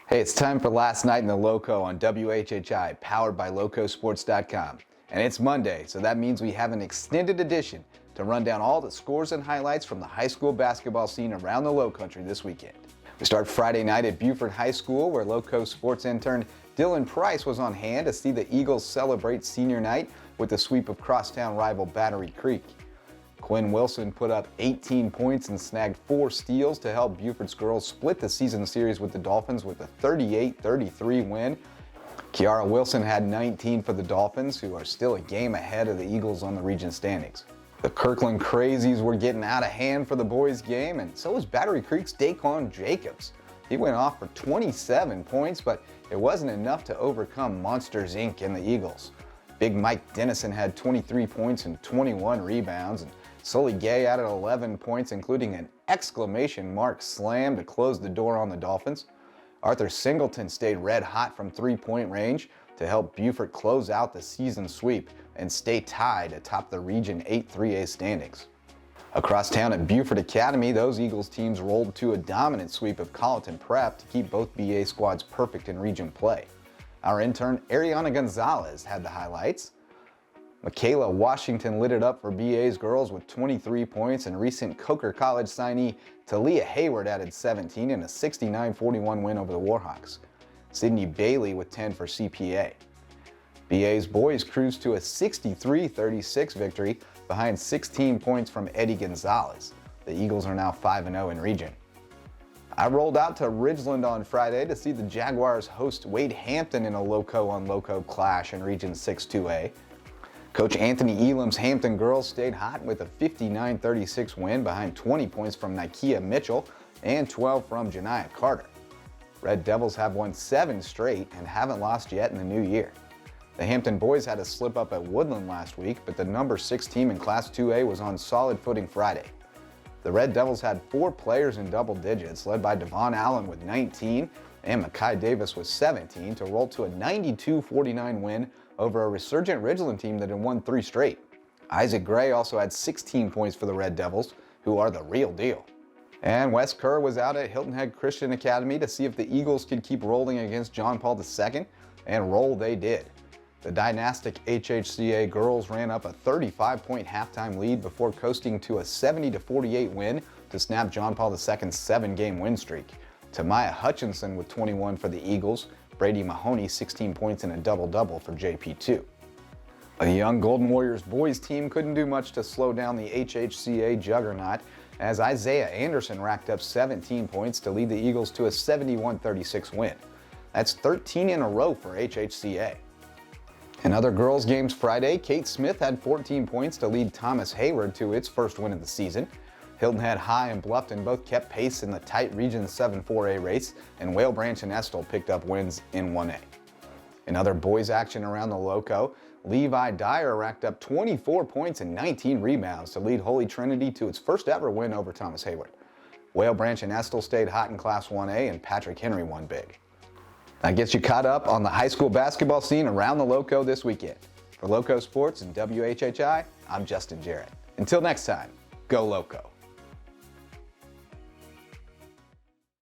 Hey, it's time for Last Night in the Lowco on WHHI, powered by Lowcosports.com. And it's Monday, so that means we have an extended edition to run down all the scores and highlights from the high school basketball scene around the Lowcountry this weekend. We start Friday night at Buford High School, where Lowco sports intern Dylan Price was on hand to see the Eagles celebrate senior night with the sweep of crosstown rival Battery Creek. Quinn Wilson put up 18 points and snagged 4 steals to help Buford's girls split the season series with the Dolphins with a 38-33 win. Kiara Wilson had 19 for the Dolphins, who are still a game ahead of the Eagles on the region standings. The Kirkland Crazies were getting out of hand for the boys' game, and so was Battery Creek's Daquan Jacobs. He went off for 27 points, but it wasn't enough to overcome Monsters Inc. and the Eagles. Big Mike Dennison had 23 points and 21 rebounds, and Sully Gay added 11 points, including an exclamation mark slam to close the door on the Dolphins. Arthur Singleton stayed red hot from three-point range to help Buford close out the season sweep and stay tied atop the Region 8 3A standings. Across town at Buford Academy, those Eagles teams rolled to a dominant sweep of Colleton Prep to keep both BA squads perfect in region play. Our intern Ariana Gonzalez had the highlights. Michaela Washington lit it up for BA's girls with 23 points, and recent Coker College signee Talia Hayward added 17 in a 69-41 win over the Warhawks. Sydney Bailey with 10 for CPA. BA's boys cruised to a 63-36 victory behind 16 points from Eddie Gonzalez. The Eagles are now 5-0 in region. I rolled out to Ridgeland on Friday to see the Jaguars host Wade Hampton in a Lowco-on-Lowco clash in Region 6 2A. Coach Anthony Elam's Hampton girls stayed hot with a 59-36 win behind 20 points from Nikia Mitchell and 12 from Janiah Carter. Red Devils have won 7 straight and haven't lost yet in the new year. The Hampton boys had a slip up at Woodland last week, but the number 6 team in Class 2A was on solid footing Friday. The Red Devils had 4 players in double digits, led by Devon Allen with 19 and Makai Davis with 17, to roll to a 92-49 win over a resurgent Ridgeland team that had won 3 straight. Isaac Gray also had 16 points for the Red Devils, who are the real deal. And Wes Kerr was out at Hilton Head Christian Academy to see if the Eagles could keep rolling against John Paul II, and roll they did. The dynastic HHCA girls ran up a 35-point halftime lead before coasting to a 70-48 win to snap John Paul II's 7-game win streak. Tamaya Hutchinson with 21 for the Eagles, Brady Mahoney 16 points and a double-double for JP2. The young Golden Warriors boys team couldn't do much to slow down the HHCA juggernaut, as Isaiah Anderson racked up 17 points to lead the Eagles to a 71-36 win. That's 13 in a row for HHCA. In other girls' games Friday, Kate Smith had 14 points to lead Thomas Hayward to its first win of the season. Hilton Head High and Bluffton both kept pace in the tight Region 7 4A race, and Whale Branch and Estill picked up wins in 1A. In other boys' action around the Lowco, Levi Dyer racked up 24 points and 19 rebounds to lead Holy Trinity to its first ever win over Thomas Hayward. Whale Branch and Estill stayed hot in Class 1A, and Patrick Henry won big. That gets you caught up on the high school basketball scene around the Lowco this weekend. For Lowco Sports and WHHI, I'm Justin Jarrett. Until next time, go Lowco.